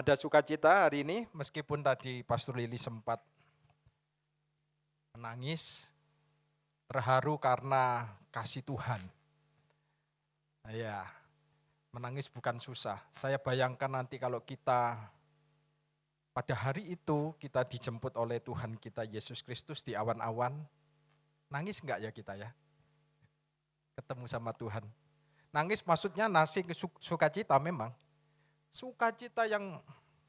Ada sukacita hari ini, meskipun tadi Pastor Lili sempat menangis, terharu karena kasih Tuhan. Ya, menangis bukan susah. Saya bayangkan nanti kalau kita pada hari itu kita dijemput oleh Tuhan kita Yesus Kristus di awan-awan, nangis enggak ya kita ya? Ketemu sama Tuhan. Nangis maksudnya sukacita memang. Sukacita yang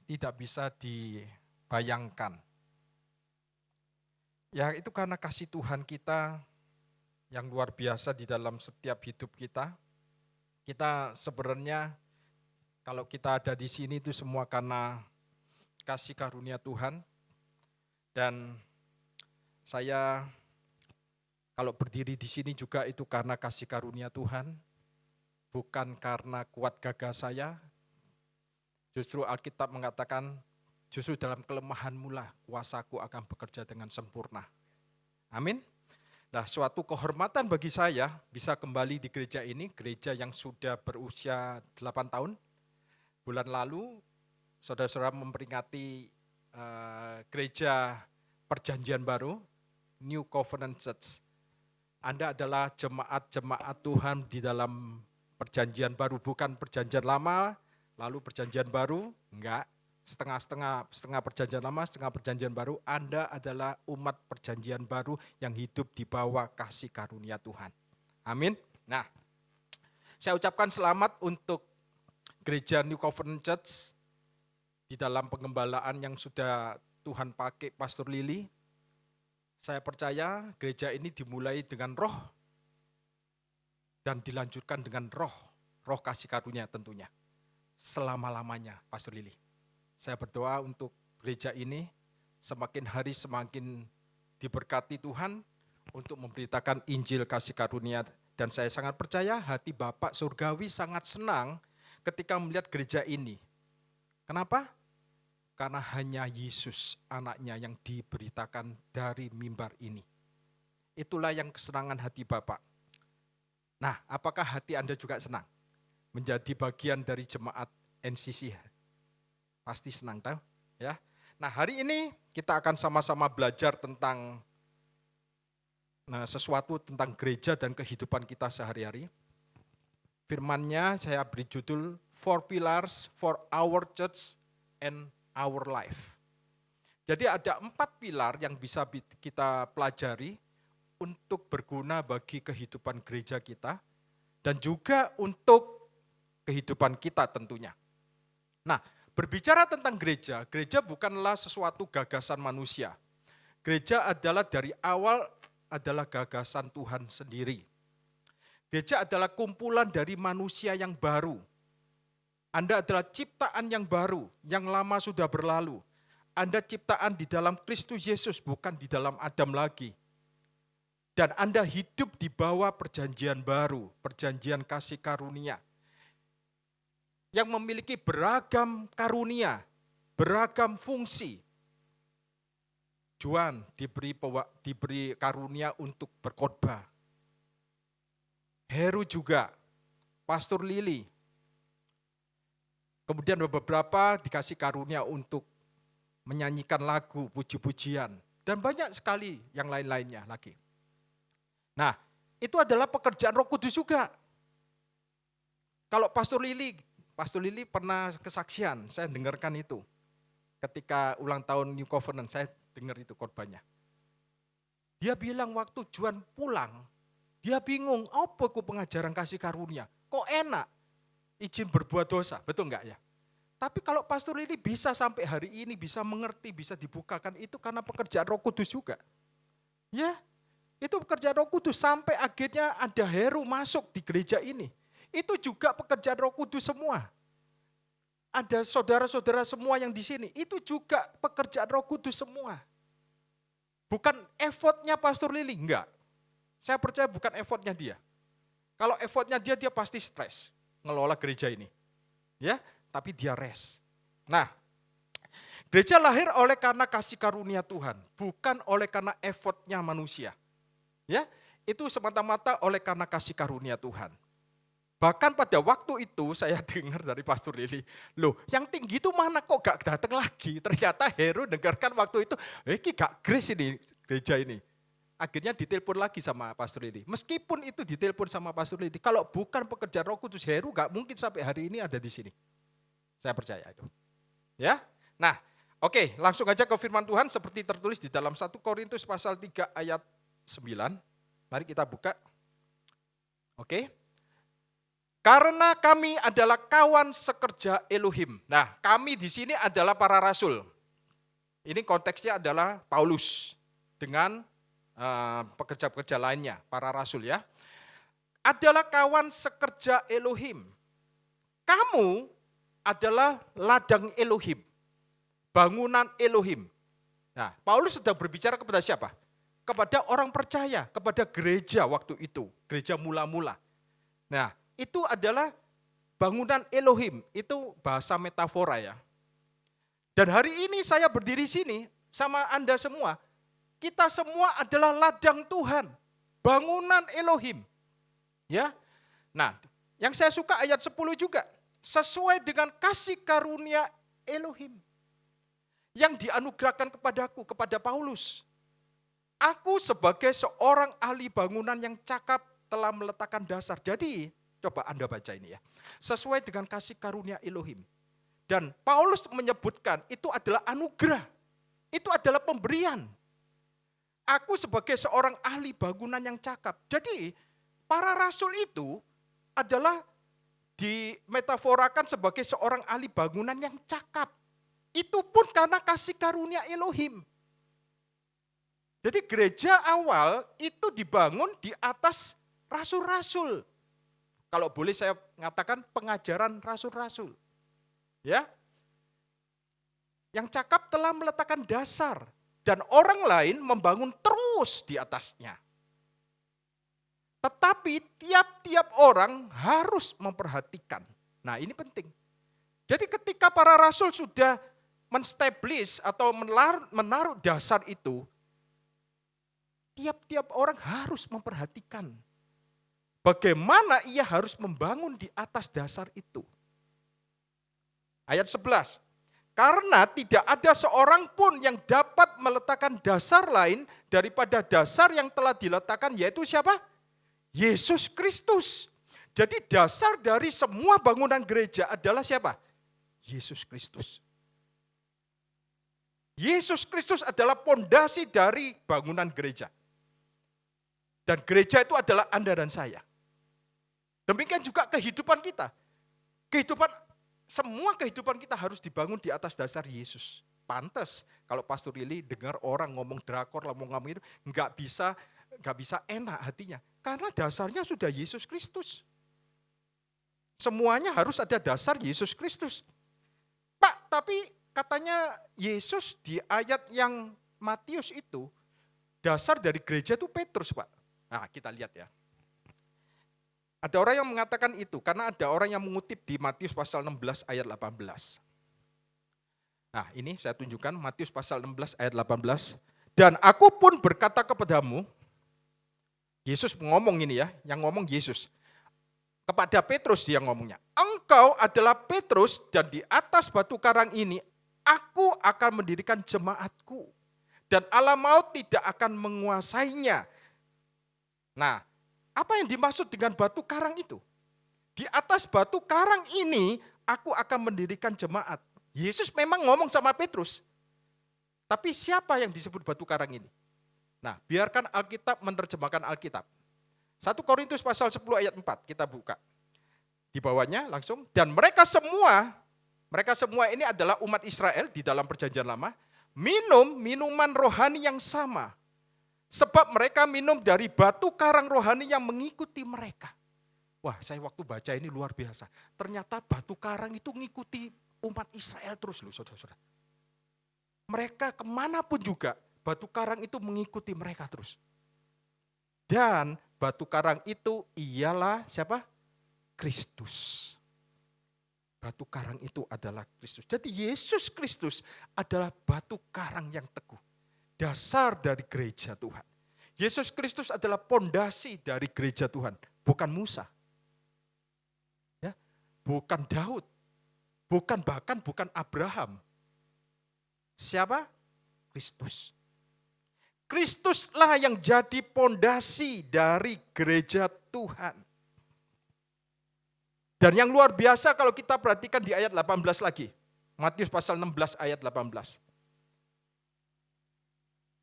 tidak bisa dibayangkan. Ya itu karena kasih Tuhan kita yang luar biasa di dalam setiap hidup kita. Kita sebenarnya kalau kita ada di sini itu semua karena kasih karunia Tuhan. Dan saya kalau berdiri di sini juga itu karena kasih karunia Tuhan. Bukan karena kuat gagah saya. Justru Alkitab mengatakan, justru dalam kelemahanmu lah kuasaku akan bekerja dengan sempurna. Amin. Nah, suatu kehormatan bagi saya bisa kembali di gereja ini, gereja yang sudah berusia 8 tahun. Bulan lalu, saudara-saudara memperingati gereja perjanjian baru, New Covenant Church. Anda adalah jemaat-jemaat Tuhan di dalam perjanjian baru, bukan perjanjian lama, lalu perjanjian baru, enggak. Setengah perjanjian lama, setengah perjanjian baru. Anda adalah umat perjanjian baru yang hidup di bawah kasih karunia Tuhan. Amin. Nah, saya ucapkan selamat untuk gereja New Covenant Church di dalam pengembalaan yang sudah Tuhan pakai Pastor Lili. Saya percaya gereja ini dimulai dengan roh dan dilanjutkan dengan roh kasih karunia tentunya. Selama-lamanya, Pastor Lili. Saya berdoa untuk gereja ini semakin hari semakin diberkati Tuhan untuk memberitakan Injil kasih karunia. Dan saya sangat percaya hati Bapak Surgawi sangat senang ketika melihat gereja ini. Kenapa? Karena hanya Yesus anaknya yang diberitakan dari mimbar ini. Itulah yang kesenangan hati Bapak. Nah, apakah hati Anda juga senang? Menjadi bagian dari jemaat NCC. Pasti senang tahu, ya. Nah, hari ini kita akan sama-sama belajar tentang sesuatu tentang gereja dan kehidupan kita sehari-hari. Firman-Nya saya beri judul 4 Pillars for Our Church and Our Life. Jadi ada 4 pilar yang bisa kita pelajari untuk berguna bagi kehidupan gereja kita dan juga untuk kehidupan kita tentunya. Nah, berbicara tentang gereja, gereja bukanlah sesuatu gagasan manusia. Gereja adalah dari awal adalah gagasan Tuhan sendiri. Gereja adalah kumpulan dari manusia yang baru. Anda adalah ciptaan yang baru, yang lama sudah berlalu. Anda ciptaan di dalam Kristus Yesus, bukan di dalam Adam lagi. Dan Anda hidup di bawah perjanjian baru, perjanjian kasih karunia. Yang memiliki beragam karunia, beragam fungsi. Juan diberi karunia untuk berkhotbah. Heru juga, Pastor Lili. Kemudian beberapa dikasih karunia untuk menyanyikan lagu, puji-pujian. Dan banyak sekali yang lain-lainnya lagi. Nah, itu adalah pekerjaan Roh Kudus juga. Kalau Pastor Lili pernah kesaksian, saya dengarkan itu. Ketika ulang tahun New Covenant, saya dengar itu khotbahnya. Dia bilang waktu Juan pulang, dia bingung, apa ku pengajaran kasih karunia? Kok enak? Izin berbuat dosa, betul enggak ya? Tapi kalau Pastor Lili bisa sampai hari ini, bisa mengerti, bisa dibukakan, itu karena pekerjaan Roh Kudus juga. Ya, itu pekerjaan Roh Kudus, sampai akhirnya ada Heru masuk di gereja ini. Itu juga pekerjaan Roh Kudus semua. Ada saudara-saudara semua yang di sini, itu juga pekerjaan Roh Kudus semua. Bukan effortnya Pastor Lili, enggak. Saya percaya bukan effortnya dia. Kalau effortnya dia pasti stres ngelola gereja ini. Ya, tapi dia rest. Nah, gereja lahir oleh karena kasih karunia Tuhan, bukan oleh karena effortnya manusia. Ya, itu semata-mata oleh karena kasih karunia Tuhan. Bahkan pada waktu itu saya dengar dari Pastor Lili, loh yang tinggi itu mana kok gak datang lagi? Ternyata Heru dengarkan waktu itu, ini gak grace ini gereja ini. Akhirnya ditelepon lagi sama Pastor Lili. Meskipun itu ditelepon sama Pastor Lili, kalau bukan pekerjaan Roh Kudus, Heru gak mungkin sampai hari ini ada di sini. Saya percaya itu. Ya, nah oke, langsung aja ke firman Tuhan seperti tertulis di dalam 1 Korintus pasal 3 ayat 9. Mari kita buka. Oke. Karena kami adalah kawan sekerja Elohim. Nah, kami di sini adalah para rasul. Ini konteksnya adalah Paulus dengan pekerja-pekerja lainnya, para rasul ya. Adalah kawan sekerja Elohim. Kamu adalah ladang Elohim, bangunan Elohim. Nah, Paulus sedang berbicara kepada siapa? Kepada orang percaya, kepada gereja waktu itu, gereja mula-mula. Nah, itu adalah bangunan Elohim, itu bahasa metafora ya. Dan hari ini saya berdiri sini sama Anda semua, kita semua adalah ladang Tuhan, bangunan Elohim. Ya. Nah, yang saya suka ayat 10 juga, sesuai dengan kasih karunia Elohim yang dianugerahkan kepadaku, kepada Paulus. Aku sebagai seorang ahli bangunan yang cakap telah meletakkan dasar. Jadi, coba Anda baca ini ya. Sesuai dengan kasih karunia Elohim. Dan Paulus menyebutkan itu adalah anugerah. Itu adalah pemberian. Aku sebagai seorang ahli bangunan yang cakap. Jadi, para rasul itu adalah dimetaforakan sebagai seorang ahli bangunan yang cakap. Itu pun karena kasih karunia Elohim. Jadi gereja awal itu dibangun di atas rasul-rasul. Kalau boleh saya mengatakan pengajaran rasul-rasul. Ya. Yang cakap telah meletakkan dasar dan orang lain membangun terus di atasnya. Tetapi tiap-tiap orang harus memperhatikan. Nah, ini penting. Jadi ketika para rasul sudah menstablish atau menaruh dasar itu, tiap-tiap orang harus memperhatikan bagaimana ia harus membangun di atas dasar itu. Ayat 11. Karena tidak ada seorang pun yang dapat meletakkan dasar lain daripada dasar yang telah diletakkan, yaitu siapa? Yesus Kristus. Jadi dasar dari semua bangunan gereja adalah siapa? Yesus Kristus. Yesus Kristus adalah pondasi dari bangunan gereja. Dan gereja itu adalah Anda dan saya. Demikian juga kehidupan kita. Semua kehidupan kita harus dibangun di atas dasar Yesus. Pantes kalau Pastor Lili dengar orang ngomong drakor, ngomong itu nggak bisa enak hatinya. Karena dasarnya sudah Yesus Kristus. Semuanya harus ada dasar Yesus Kristus. Pak, tapi katanya Yesus di ayat yang Matius itu, dasar dari gereja itu Petrus, Pak. Nah, kita lihat ya. Ada orang yang mengatakan itu, karena ada orang yang mengutip di Matius pasal 16 ayat 18. Nah, ini saya tunjukkan Matius pasal 16 ayat 18. Dan aku pun berkata kepadamu, Yesus ngomong ini ya, yang ngomong Yesus. Kepada Petrus dia ngomongnya, engkau adalah Petrus dan di atas batu karang ini aku akan mendirikan jemaatku. Dan alam maut tidak akan menguasainya. Nah, apa yang dimaksud dengan batu karang itu? Di atas batu karang ini aku akan mendirikan jemaat. Yesus memang ngomong sama Petrus. Tapi siapa yang disebut batu karang ini? Nah, biarkan Alkitab menerjemahkan Alkitab. 1 Korintus pasal 10 ayat 4 kita buka. Di bawahnya langsung, dan mereka semua ini adalah umat Israel di dalam perjanjian lama, minum minuman rohani yang sama. Sebab mereka minum dari batu karang rohani yang mengikuti mereka. Wah, saya waktu baca ini luar biasa. Ternyata batu karang itu mengikuti umat Israel terus loh, saudara-saudara. Mereka kemanapun juga, batu karang itu mengikuti mereka terus. Dan batu karang itu ialah siapa? Kristus. Batu karang itu adalah Kristus. Jadi Yesus Kristus adalah batu karang yang teguh. Dasar dari gereja Tuhan. Yesus Kristus adalah pondasi dari gereja Tuhan, bukan Musa. bukan Daud, bukan Abraham. Siapa? Kristus. Kristuslah yang jadi pondasi dari gereja Tuhan. Dan yang luar biasa kalau kita perhatikan di ayat 18 lagi. Matius pasal 16 ayat 18.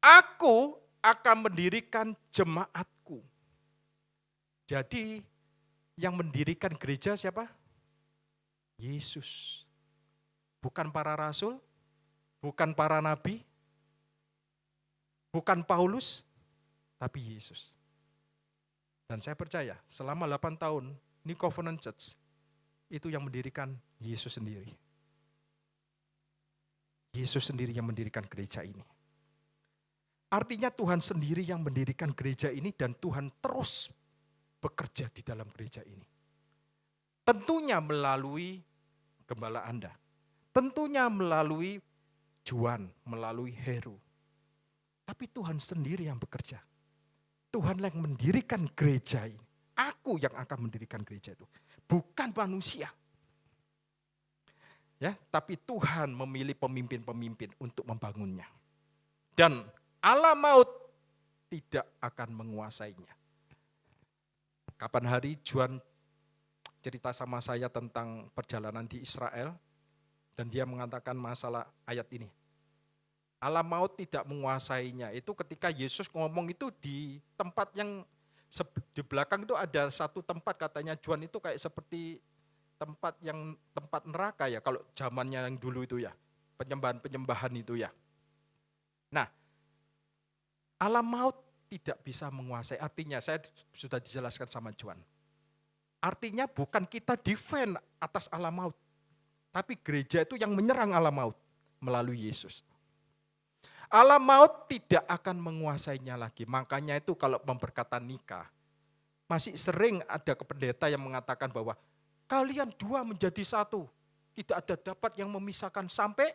Aku akan mendirikan jemaatku. Jadi yang mendirikan gereja siapa? Yesus. Bukan para rasul, bukan para nabi, bukan Paulus, tapi Yesus. Dan saya percaya selama 8 tahun New Covenant Church itu yang mendirikan Yesus sendiri. Yesus sendiri yang mendirikan gereja ini. Artinya Tuhan sendiri yang mendirikan gereja ini dan Tuhan terus bekerja di dalam gereja ini. Tentunya melalui gembala Anda. Tentunya melalui Juan, melalui Heru. Tapi Tuhan sendiri yang bekerja. Tuhan yang mendirikan gereja ini. Aku yang akan mendirikan gereja itu. Bukan manusia. Ya, tapi Tuhan memilih pemimpin-pemimpin untuk membangunnya. Dan Allah maut tidak akan menguasainya. Kapan hari Juan cerita sama saya tentang perjalanan di Israel. Dan dia mengatakan masalah ayat ini. Allah maut tidak menguasainya. Itu ketika Yesus ngomong itu di tempat yang di belakang itu ada satu tempat katanya Juan itu kayak seperti tempat neraka ya. Kalau zamannya yang dulu itu ya. Penyembahan itu ya. Nah, Allah maut tidak bisa menguasai. Artinya saya sudah dijelaskan sama Juan. Artinya bukan kita defend atas Allah maut. Tapi gereja itu yang menyerang Allah maut melalui Yesus. Allah maut tidak akan menguasainya lagi. Makanya itu kalau memberkatan nikah, masih sering ada pendeta yang mengatakan bahwa kalian dua menjadi satu. Tidak ada dapat yang memisahkan sampai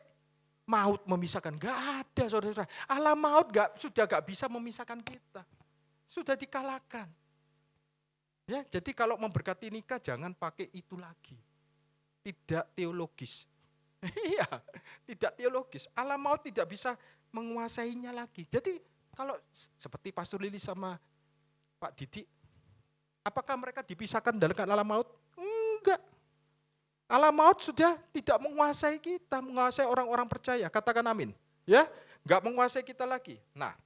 maut memisahkan. Gak ada saudara-saudara. Allah maut sudah gak bisa memisahkan kita. Sudah dikalahkan. Ya, jadi kalau memberkati nikah jangan pakai itu lagi. Tidak teologis. Iya, tidak teologis. Allah maut tidak bisa menguasainya lagi. Jadi kalau seperti Pastor Lili sama Pak Didi, apakah mereka dipisahkan dalam Allah maut? Enggak. Allah maut sudah tidak menguasai kita, menguasai orang-orang percaya. Katakan amin. Ya, enggak menguasai kita lagi. Nah,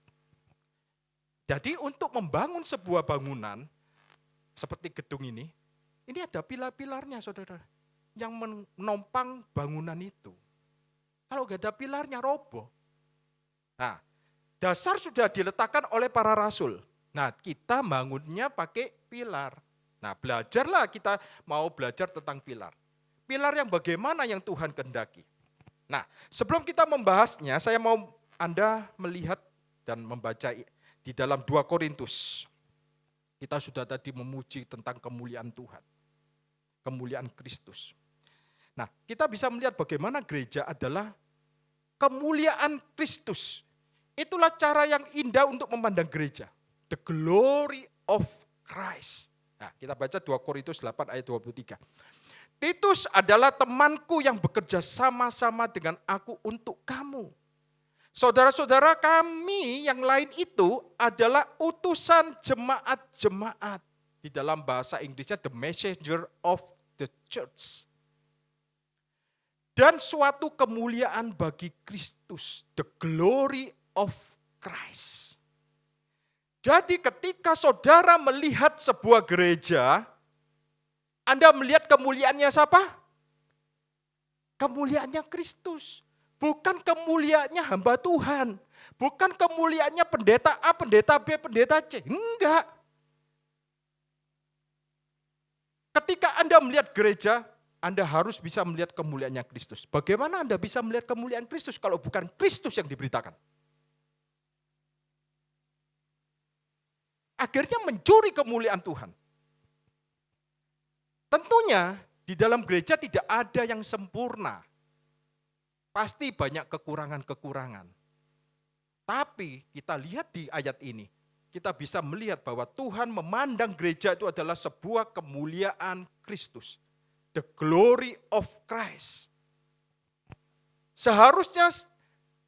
jadi untuk membangun sebuah bangunan seperti gedung ini ada pilar-pilarnya saudara, yang menopang bangunan itu. Kalau enggak ada pilarnya roboh. Nah, dasar sudah diletakkan oleh para rasul. Nah, kita bangunnya pakai pilar. Nah, belajarlah kita mau belajar tentang pilar. Pilar yang bagaimana yang Tuhan kehendaki. Nah, sebelum kita membahasnya, saya mau Anda melihat dan membaca di dalam 2 Korintus. Kita sudah tadi memuji tentang kemuliaan Tuhan. Kemuliaan Kristus. Nah, kita bisa melihat bagaimana gereja adalah kemuliaan Kristus. Itulah cara yang indah untuk memandang gereja. The glory of Christ. Nah, kita baca 2 Korintus 8 ayat 23. Titus adalah temanku yang bekerja sama-sama dengan aku untuk kamu. Saudara-saudara kami yang lain itu adalah utusan jemaat-jemaat. Di dalam bahasa Inggrisnya the messenger of the church. Dan suatu kemuliaan bagi Kristus, the glory of Christ. Jadi ketika saudara melihat sebuah gereja, Anda melihat kemuliaannya siapa? Kemuliaannya Kristus. Bukan kemuliaannya hamba Tuhan. Bukan kemuliaannya pendeta A, pendeta B, pendeta C. Enggak. Ketika Anda melihat gereja, Anda harus bisa melihat kemuliaannya Kristus. Bagaimana Anda bisa melihat kemuliaan Kristus kalau bukan Kristus yang diberitakan? Akhirnya mencuri kemuliaan Tuhan. Tentunya di dalam gereja tidak ada yang sempurna. Pasti banyak kekurangan-kekurangan. Tapi kita lihat di ayat ini, kita bisa melihat bahwa Tuhan memandang gereja itu adalah sebuah kemuliaan Kristus. the glory of Christ. Seharusnya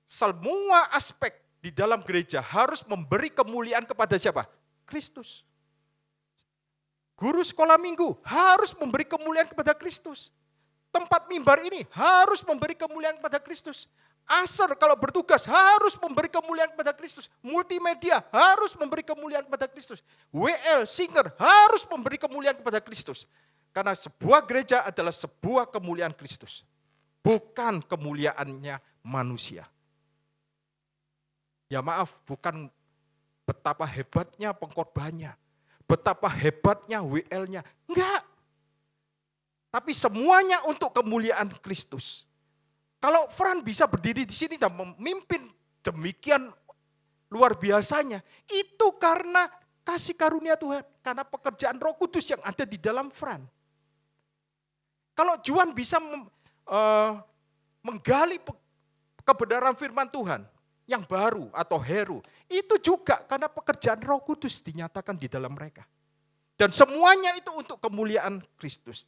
semua aspek di dalam gereja harus memberi kemuliaan kepada siapa? Kristus. Guru sekolah minggu harus memberi kemuliaan kepada Kristus. Tempat mimbar ini harus memberi kemuliaan kepada Kristus. Aser kalau bertugas harus memberi kemuliaan kepada Kristus. Multimedia harus memberi kemuliaan kepada Kristus. WL, singer harus memberi kemuliaan kepada Kristus. Karena sebuah gereja adalah sebuah kemuliaan Kristus. Bukan kemuliaannya manusia. Ya maaf, bukan betapa hebatnya pengkorbannya. Betapa hebatnya WL-nya. Enggak. Tapi semuanya untuk kemuliaan Kristus. Kalau Fran bisa berdiri di sini dan memimpin demikian luar biasanya, itu karena kasih karunia Tuhan, karena pekerjaan Roh Kudus yang ada di dalam Fran. Kalau Juan bisa menggali kebenaran firman Tuhan yang baru atau heru, itu juga karena pekerjaan Roh Kudus dinyatakan di dalam mereka. Dan semuanya itu untuk kemuliaan Kristus.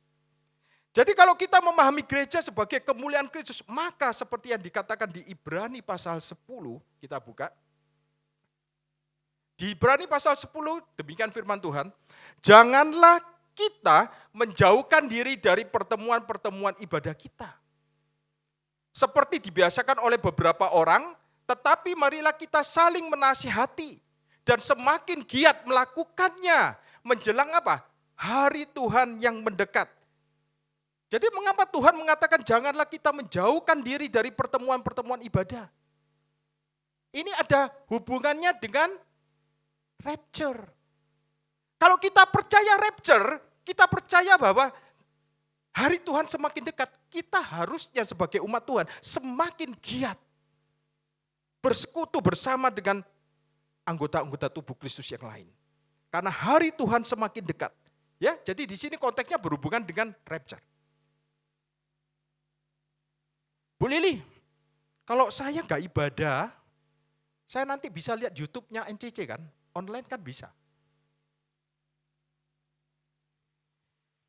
Jadi kalau kita memahami gereja sebagai kemuliaan Kristus, maka seperti yang dikatakan di Ibrani pasal 10, kita buka. Di Ibrani pasal 10, demikian firman Tuhan, janganlah kita menjauhkan diri dari pertemuan-pertemuan ibadah kita. Seperti dibiasakan oleh beberapa orang, tetapi marilah kita saling menasihati dan semakin giat melakukannya menjelang apa? Hari Tuhan yang mendekat. Jadi mengapa Tuhan mengatakan janganlah kita menjauhkan diri dari pertemuan-pertemuan ibadah? Ini ada hubungannya dengan rapture. Kalau kita percaya rapture, kita percaya bahwa hari Tuhan semakin dekat. Kita harusnya sebagai umat Tuhan semakin giat bersekutu bersama dengan anggota-anggota tubuh Kristus yang lain. Karena hari Tuhan semakin dekat. Ya, jadi di sini konteksnya berhubungan dengan rapture. Bu Lili, kalau saya nggak ibadah, saya nanti bisa lihat YouTube-nya NCC kan? Online kan bisa.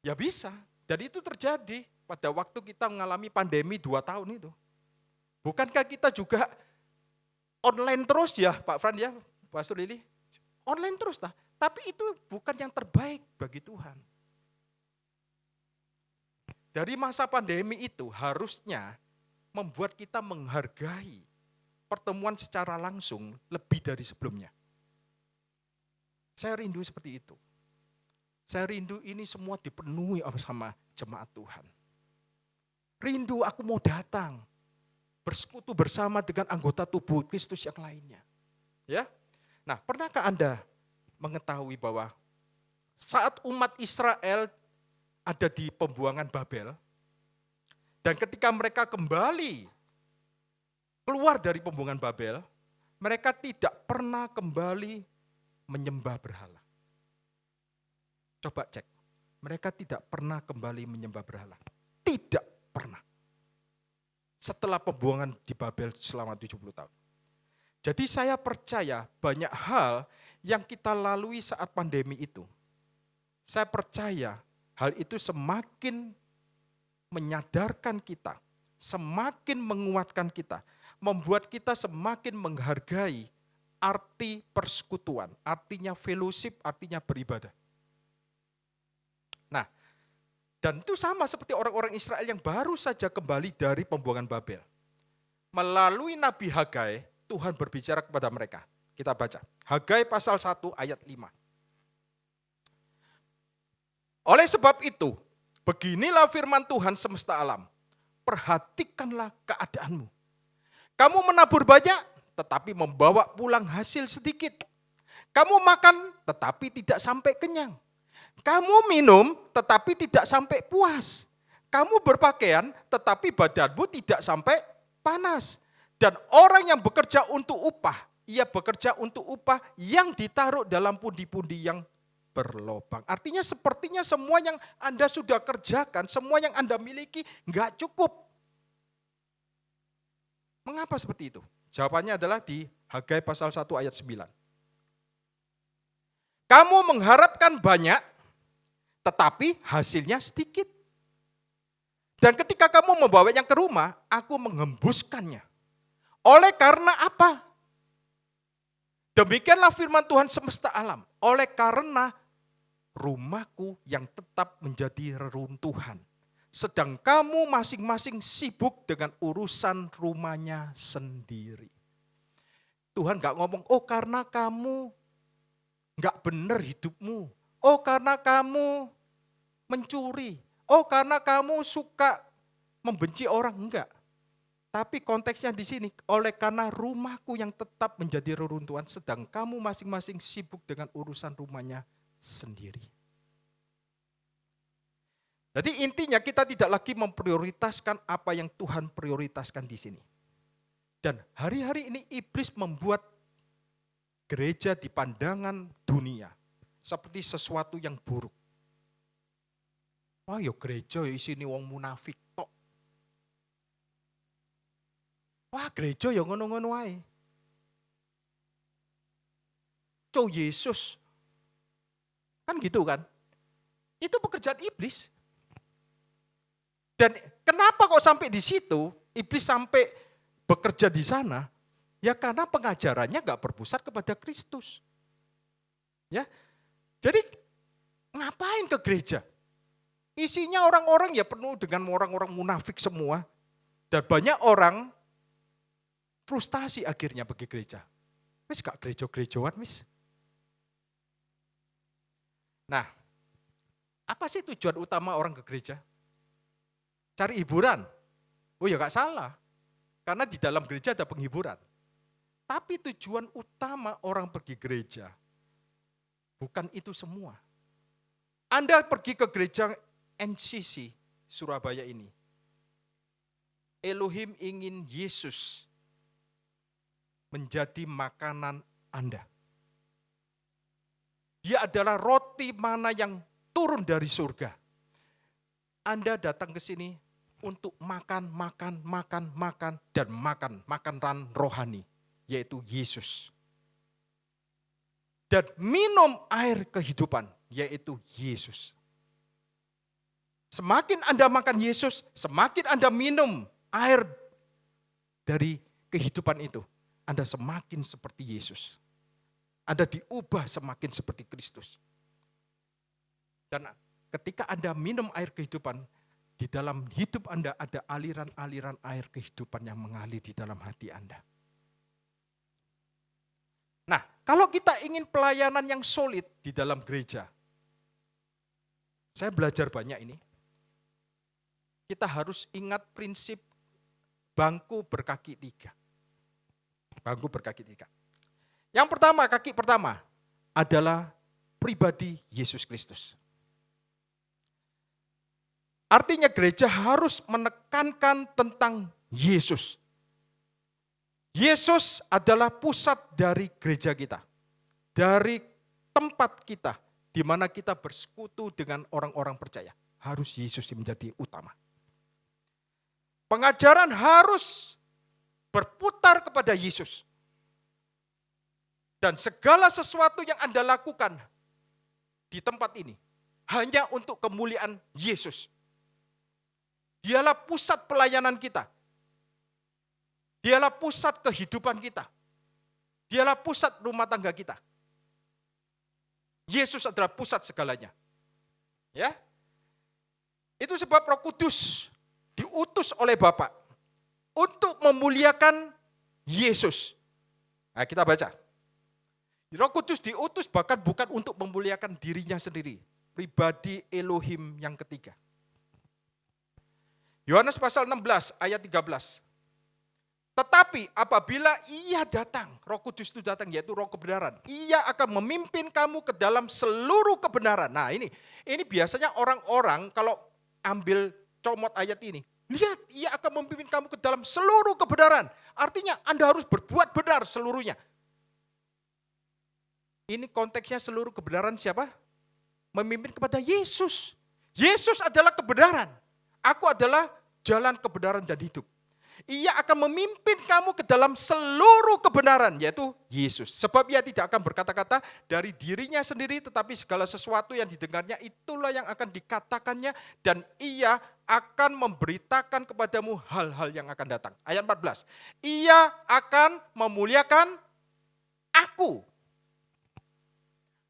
Ya bisa, dan itu terjadi pada waktu kita mengalami pandemi 2 tahun itu. Bukankah kita juga online terus ya Pak Fran ya, Pastor Lili? Online terus lah, tapi itu bukan yang terbaik bagi Tuhan. Dari masa pandemi itu harusnya membuat kita menghargai pertemuan secara langsung lebih dari sebelumnya. Saya rindu seperti itu. Saya rindu ini semua dipenuhi sama jemaat Tuhan. Rindu aku mau datang, bersekutu bersama dengan anggota tubuh Kristus yang lainnya. Ya, nah pernahkah Anda mengetahui bahwa saat umat Israel ada di pembuangan Babel, dan ketika mereka kembali keluar dari pembuangan Babel, mereka tidak pernah kembali menyembah berhala. Coba cek, mereka tidak pernah kembali menyembah berhala. Tidak pernah. Setelah pembuangan di Babel selama 70 tahun. Jadi saya percaya banyak hal yang kita lalui saat pandemi itu. Saya percaya hal itu semakin menyadarkan kita, semakin menguatkan kita, membuat kita semakin menghargai arti persekutuan, artinya fellowship, artinya beribadah. Nah, dan itu sama seperti orang-orang Israel yang baru saja kembali dari pembuangan Babel. Melalui Nabi Hagai, Tuhan berbicara kepada mereka. Kita baca, Hagai pasal 1 ayat 5. Oleh sebab itu, beginilah firman Tuhan semesta alam, perhatikanlah keadaanmu. Kamu menabur banyak, tetapi membawa pulang hasil sedikit. Kamu makan, tetapi tidak sampai kenyang. Kamu minum, tetapi tidak sampai puas. Kamu berpakaian, tetapi badanmu tidak sampai panas. Dan orang yang bekerja untuk upah, ia bekerja untuk upah yang ditaruh dalam pundi-pundi yang berlobang. Artinya sepertinya semua yang Anda sudah kerjakan, semua yang Anda miliki enggak cukup. Mengapa seperti itu? Jawabannya adalah di Hagai pasal 1 ayat 9. Kamu mengharapkan banyak, tetapi hasilnya sedikit. ketika kamu membawanya ke rumah, aku menghembuskannya. Oleh karena apa? Demikianlah firman Tuhan semesta alam. Oleh karena rumahku yang tetap menjadi reruntuhan. Sedang kamu masing-masing sibuk dengan urusan rumahnya sendiri. Tuhan gak ngomong, oh karena kamu gak benar hidupmu. Oh karena kamu mencuri. Oh karena kamu suka membenci orang. Enggak. Tapi konteksnya di sini, oleh karena rumahku yang tetap menjadi reruntuhan, sedang kamu masing-masing sibuk dengan urusan rumahnya sendiri. Jadi intinya kita tidak lagi memprioritaskan apa yang Tuhan prioritaskan di sini. Dan hari-hari ini iblis membuat gereja di pandangan dunia seperti sesuatu yang buruk. Wah ya gereja ya isine wong munafik tok. Wah gereja ya ngono-ngono wae. Yesus. Kan gitu kan? Itu pekerjaan iblis. Dan kenapa kok sampai di situ, iblis sampai bekerja di sana? Ya karena pengajarannya gak berpusat kepada Kristus. Ya, jadi ngapain ke gereja? Isinya orang-orang ya penuh dengan orang-orang munafik semua. Dan banyak orang frustasi akhirnya pergi gereja. Wis gak gereja-gerejaan wis. Nah, apa sih tujuan utama orang ke gereja? Cari hiburan. Oh ya gak salah. Karena di dalam gereja ada penghiburan. Tapi tujuan utama orang pergi gereja bukan itu semua. Anda pergi ke gereja NCC Surabaya ini. Elohim ingin Yesus menjadi makanan Anda. Dia adalah roti mana yang turun dari surga. Anda datang ke sini untuk makan, dan makan rohani, yaitu Yesus. Dan minum air kehidupan, yaitu Yesus. Semakin Anda makan Yesus, semakin Anda minum air dari kehidupan itu, Anda semakin seperti Yesus. Anda diubah semakin seperti Kristus. Dan ketika Anda minum air kehidupan, di dalam hidup Anda ada aliran-aliran air kehidupan yang mengalir di dalam hati Anda. Nah, kalau kita ingin pelayanan yang solid di dalam gereja, saya belajar banyak ini. Kita harus ingat prinsip bangku berkaki 3. Bangku berkaki 3. Yang pertama, kaki pertama adalah pribadi Yesus Kristus. Artinya gereja harus menekankan tentang Yesus. Yesus adalah pusat dari gereja kita. Dari tempat kita, di mana kita bersekutu dengan orang-orang percaya. Harus Yesus yang menjadi utama. Pengajaran harus berputar kepada Yesus. Dan segala sesuatu yang Anda lakukan di tempat ini hanya untuk kemuliaan Yesus. Dialah pusat pelayanan kita. Dialah pusat kehidupan kita. Dialah pusat rumah tangga kita. Yesus adalah pusat segalanya. Ya. Itu sebab Roh Kudus diutus oleh Bapa untuk memuliakan Yesus. Nah, kita baca. Roh Kudus diutus bahkan bukan untuk memuliakan dirinya sendiri. Pribadi Elohim yang ketiga. Yohanes pasal 16 ayat 13. Tetapi apabila ia datang, Roh Kudus itu datang yaitu Roh kebenaran. Ia akan memimpin kamu ke dalam seluruh kebenaran. Nah ini biasanya orang-orang kalau ambil comot ayat ini. Lihat, ia akan memimpin kamu ke dalam seluruh kebenaran. Artinya Anda harus berbuat benar seluruhnya. Ini konteksnya seluruh kebenaran siapa? Memimpin kepada Yesus. Yesus adalah kebenaran. Aku adalah jalan kebenaran dan hidup. Ia akan memimpin kamu ke dalam seluruh kebenaran, yaitu Yesus. Sebab ia tidak akan berkata-kata dari dirinya sendiri, tetapi segala sesuatu yang didengarnya itulah yang akan dikatakannya, dan ia akan memberitakan kepadamu hal-hal yang akan datang. Ayat 14. Ia akan memuliakan aku.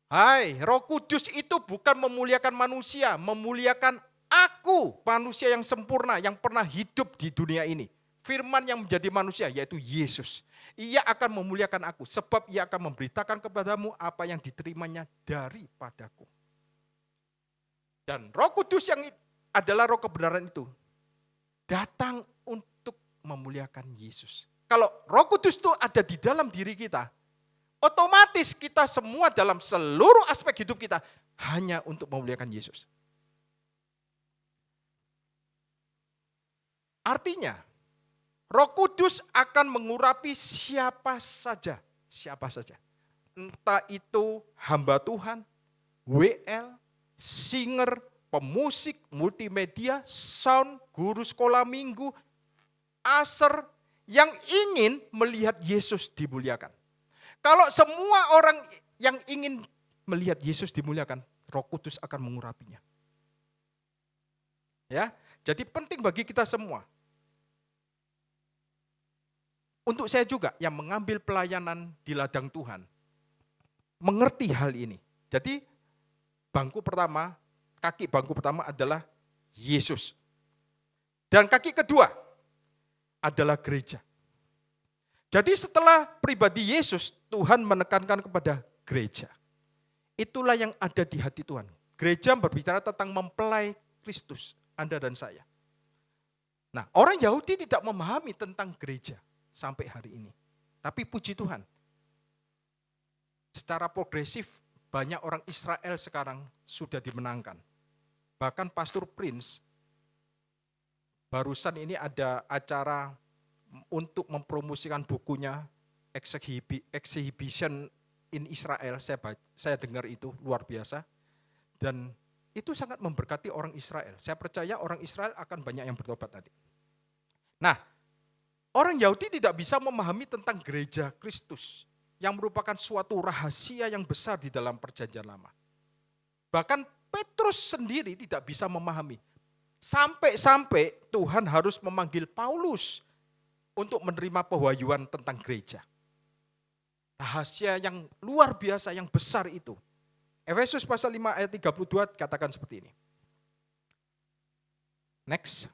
Hai, Roh Kudus itu bukan memuliakan manusia, memuliakan aku, manusia yang sempurna, yang pernah hidup di dunia ini. Firman yang menjadi manusia, yaitu Yesus. Ia akan memuliakan aku, sebab ia akan memberitakan kepadamu apa yang diterimanya daripadaku. Dan Roh Kudus yang adalah roh kebenaran itu, datang untuk memuliakan Yesus. Kalau Roh Kudus itu ada di dalam diri kita, otomatis kita semua dalam seluruh aspek hidup kita hanya untuk memuliakan Yesus. Artinya, Roh Kudus akan mengurapi siapa saja. Entah itu hamba Tuhan, WL, singer, pemusik, multimedia, sound, guru sekolah minggu, aser, yang ingin melihat Yesus dimuliakan. Kalau semua orang yang ingin melihat Yesus dimuliakan, Roh Kudus akan mengurapinya. Ya, jadi penting bagi kita semua. Untuk saya juga yang mengambil pelayanan di ladang Tuhan, mengerti hal ini. Jadi kaki bangku pertama adalah Yesus. Dan kaki kedua adalah gereja. Jadi setelah pribadi Yesus, Tuhan menekankan kepada gereja. Itulah yang ada di hati Tuhan. Gereja berbicara tentang mempelai Kristus, Anda dan saya. Nah, orang Yahudi tidak memahami tentang gereja sampai hari ini. Tapi puji Tuhan, secara progresif banyak orang Israel sekarang sudah dimenangkan. Bahkan Pastor Prince, barusan ini ada acara untuk mempromosikan bukunya Exhibition in Israel, saya dengar itu luar biasa. Dan itu sangat memberkati orang Israel. Saya percaya orang Israel akan banyak yang bertobat nanti. Nah, orang Yahudi tidak bisa memahami tentang gereja Kristus yang merupakan suatu rahasia yang besar di dalam perjanjian lama. Bahkan Petrus sendiri tidak bisa memahami. Sampai-sampai Tuhan harus memanggil Paulus untuk menerima pewahyuan tentang gereja. Rahasia yang luar biasa, yang besar itu. Efesus pasal 5 ayat 32 katakan seperti ini. Next.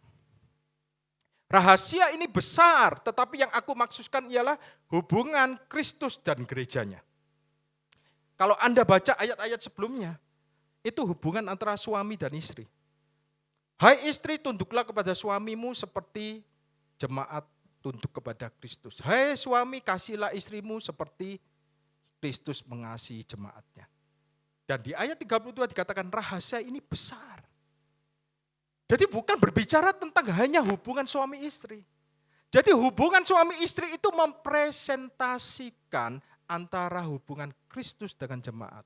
Rahasia ini besar, tetapi yang aku maksudkan ialah hubungan Kristus dan gerejanya. Kalau Anda baca ayat-ayat sebelumnya, itu hubungan antara suami dan istri. Hai istri, tunduklah kepada suamimu seperti jemaat tunduk kepada Kristus. Hai suami, kasihlah istrimu seperti Kristus mengasihi jemaatnya. Dan di ayat 32 dikatakan rahasia ini besar. Jadi bukan berbicara tentang hanya hubungan suami istri. Jadi hubungan suami istri itu mempresentasikan antara hubungan Kristus dengan jemaat.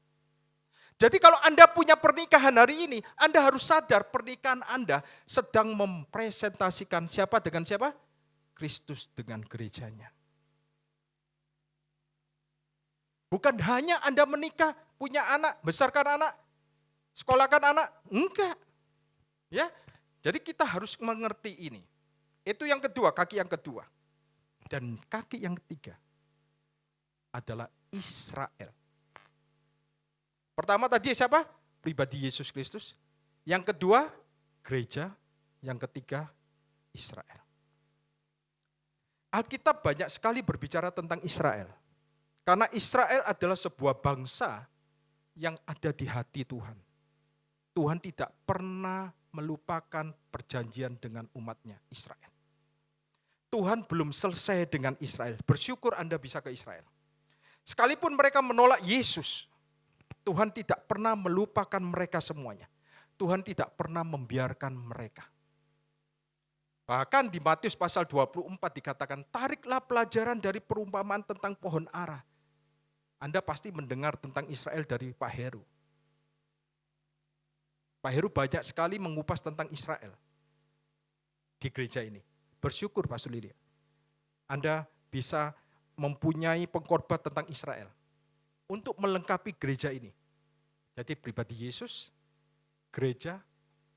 Jadi kalau Anda punya pernikahan hari ini, Anda harus sadar pernikahan Anda sedang mempresentasikan siapa dengan siapa? Kristus dengan gerejanya. Bukan hanya Anda menikah, punya anak, besarkan anak, sekolahkan anak, enggak. Ya, jadi kita harus mengerti ini. Itu yang kedua, kaki yang kedua. Dan kaki yang ketiga adalah Israel. Pertama tadi siapa? Pribadi Yesus Kristus. Yang kedua, gereja. Yang ketiga, Israel. Alkitab banyak sekali berbicara tentang Israel. Karena Israel adalah sebuah bangsa yang ada di hati Tuhan. Tuhan tidak pernah melupakan perjanjian dengan umatnya Israel. Tuhan belum selesai dengan Israel. Bersyukur Anda bisa ke Israel. Sekalipun mereka menolak Yesus, Tuhan tidak pernah melupakan mereka semuanya. Tuhan tidak pernah membiarkan mereka. Bahkan di Matius pasal 24 dikatakan, tariklah pelajaran dari perumpamaan tentang pohon ara. Anda pasti mendengar tentang Israel dari Pak Heru. Pak Heru banyak sekali mengupas tentang Israel di gereja ini. Bersyukur Pak Sulidia, Anda bisa mempunyai pengkhotbah tentang Israel untuk melengkapi gereja ini. Jadi pribadi Yesus, gereja,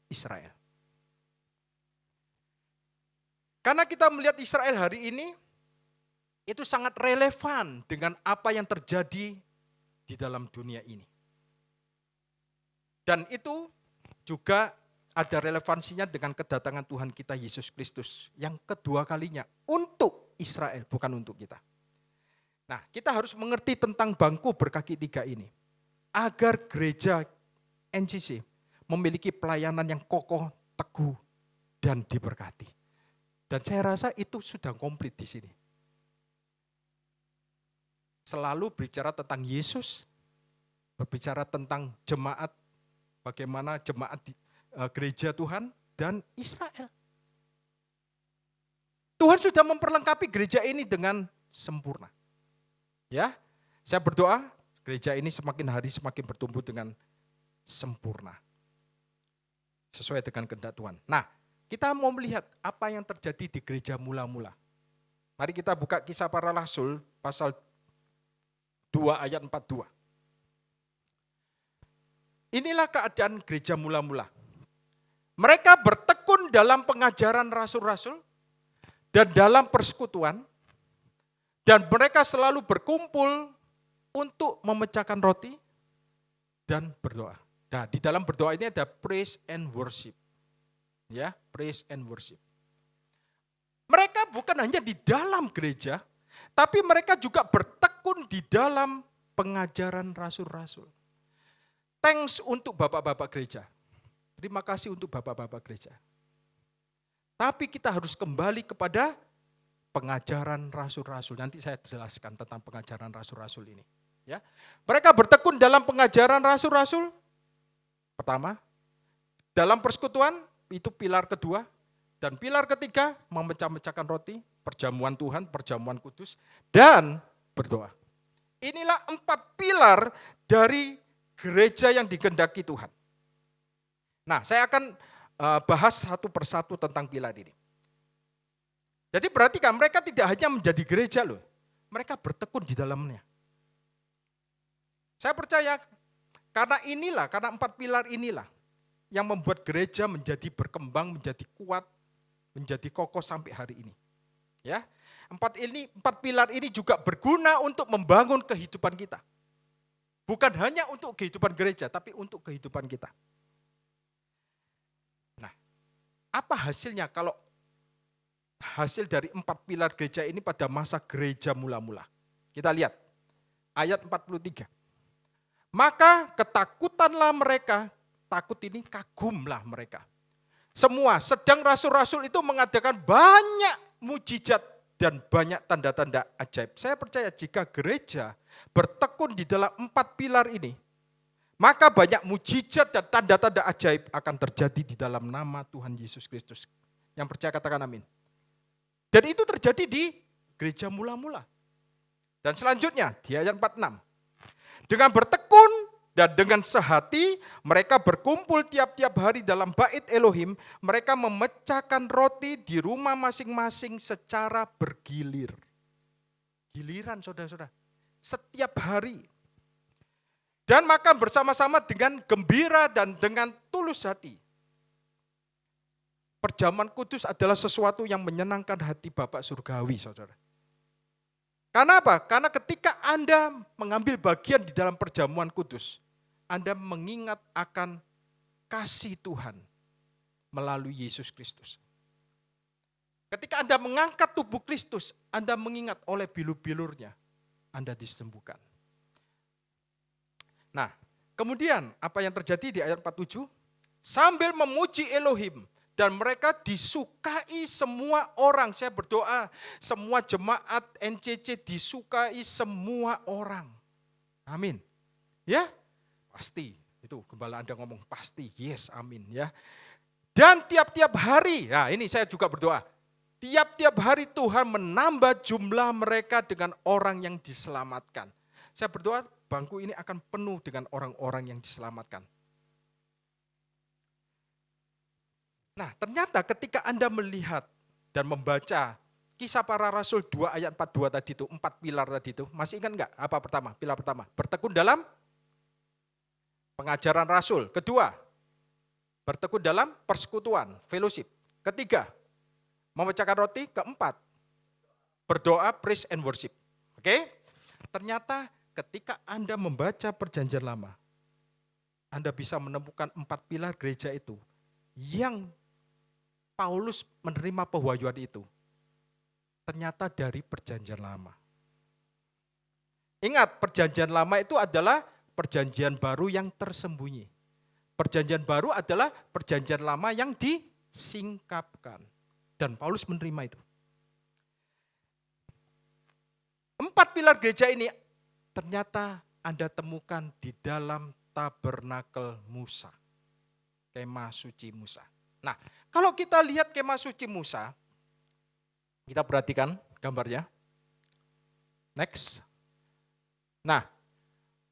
Israel. Karena kita melihat Israel hari ini, itu sangat relevan dengan apa yang terjadi di dalam dunia ini. Dan itu juga ada relevansinya dengan kedatangan Tuhan kita Yesus Kristus yang kedua kalinya untuk Israel, bukan untuk kita. Nah, kita harus mengerti tentang bangku berkaki 3 ini. Agar gereja NCC memiliki pelayanan yang kokoh, teguh, dan diberkati. Dan saya rasa itu sudah komplit di sini. Selalu berbicara tentang Yesus, berbicara tentang jemaat, bagaimana jemaat gereja Tuhan dan Israel. Tuhan sudah memperlengkapi gereja ini dengan sempurna. Ya, saya berdoa gereja ini semakin hari semakin bertumbuh dengan sempurna. Sesuai dengan kehendak Tuhan. Nah, kita mau melihat apa yang terjadi di gereja mula-mula. Mari kita buka Kisah Para Rasul pasal 2 ayat 42. Inilah keadaan gereja mula-mula. Mereka bertekun dalam pengajaran rasul-rasul dan dalam persekutuan, dan mereka selalu berkumpul untuk memecahkan roti dan berdoa. Nah, di dalam berdoa ini ada praise and worship. Ya, praise and worship. Mereka bukan hanya di dalam gereja, tapi mereka juga bertekun di dalam pengajaran rasul-rasul. Thanks untuk bapak-bapak gereja. Terima kasih untuk bapak-bapak gereja. Tapi kita harus kembali kepada pengajaran rasul-rasul. Nanti saya jelaskan tentang pengajaran rasul-rasul ini. Ya, mereka bertekun dalam pengajaran rasul-rasul. Pertama, dalam persekutuan, itu pilar kedua. Dan pilar ketiga, memecah-mecahkan roti, perjamuan Tuhan, perjamuan kudus, dan berdoa. Inilah 4 pilar dari gereja yang dikehendaki Tuhan. Nah, saya akan bahas satu persatu tentang pilar ini. Jadi perhatikan, mereka tidak hanya menjadi gereja loh, mereka bertekun di dalamnya. Saya percaya karena 4 pilar inilah yang membuat gereja menjadi berkembang, menjadi kuat, menjadi kokoh sampai hari ini. Ya, 4 pilar ini juga berguna untuk membangun kehidupan kita. Bukan hanya untuk kehidupan gereja, tapi untuk kehidupan kita. Nah, apa hasilnya kalau hasil dari 4 pilar gereja ini pada masa gereja mula-mula? Kita lihat ayat 43. Maka ketakutanlah mereka, takut ini kagumlah mereka. Semua, sedang rasul-rasul itu mengadakan banyak mujizat dan banyak tanda-tanda ajaib. Saya percaya jika gereja bertekun di dalam 4 pilar ini, maka banyak mujizat dan tanda-tanda ajaib akan terjadi di dalam nama Tuhan Yesus Kristus. Yang percaya katakan amin. Dan itu terjadi di gereja mula-mula. Dan selanjutnya di ayat 46. Dengan bertekun dan dengan sehati mereka berkumpul tiap-tiap hari dalam bait Elohim. Mereka memecahkan roti di rumah masing-masing secara bergilir. Giliran saudara-saudara. Setiap hari. Dan makan bersama-sama dengan gembira dan dengan tulus hati. Perjamuan kudus adalah sesuatu yang menyenangkan hati Bapak Surgawi, saudara. Karena apa? Karena ketika Anda mengambil bagian di dalam perjamuan kudus, Anda mengingat akan kasih Tuhan melalui Yesus Kristus. Ketika Anda mengangkat tubuh Kristus, Anda mengingat oleh bilur-bilurnya, Anda disembuhkan. Nah, kemudian apa yang terjadi di ayat 47? Sambil memuji Elohim, dan mereka disukai semua orang. Saya berdoa, semua jemaat NCC disukai semua orang. Amin. Ya, pasti. Itu gembala Anda ngomong pasti. Yes, amin ya. Dan tiap-tiap hari, nah ini saya juga berdoa. Tiap-tiap hari Tuhan menambah jumlah mereka dengan orang yang diselamatkan. Saya berdoa bangku ini akan penuh dengan orang-orang yang diselamatkan. Nah, ternyata ketika Anda melihat dan membaca Kisah Para Rasul 2 ayat 42 tadi itu, 4 pilar tadi itu, masih ingat enggak? Apa pertama? Pilar pertama, bertekun dalam pengajaran rasul. Kedua, bertekun dalam persekutuan, fellowship. Ketiga, Memecahkan roti, keempat, berdoa, praise and worship. Oke? Ternyata ketika Anda membaca perjanjian lama, Anda bisa menemukan 4 pilar gereja itu yang Paulus menerima pewahyuan itu. Ternyata dari perjanjian lama. Ingat, perjanjian lama itu adalah perjanjian baru yang tersembunyi. Perjanjian baru adalah perjanjian lama yang disingkapkan. Dan Paulus menerima itu. 4 pilar gereja ini ternyata Anda temukan di dalam tabernakel Musa. Kemah suci Musa. Nah, kalau kita lihat kemah suci Musa, kita perhatikan gambarnya. Next. Nah,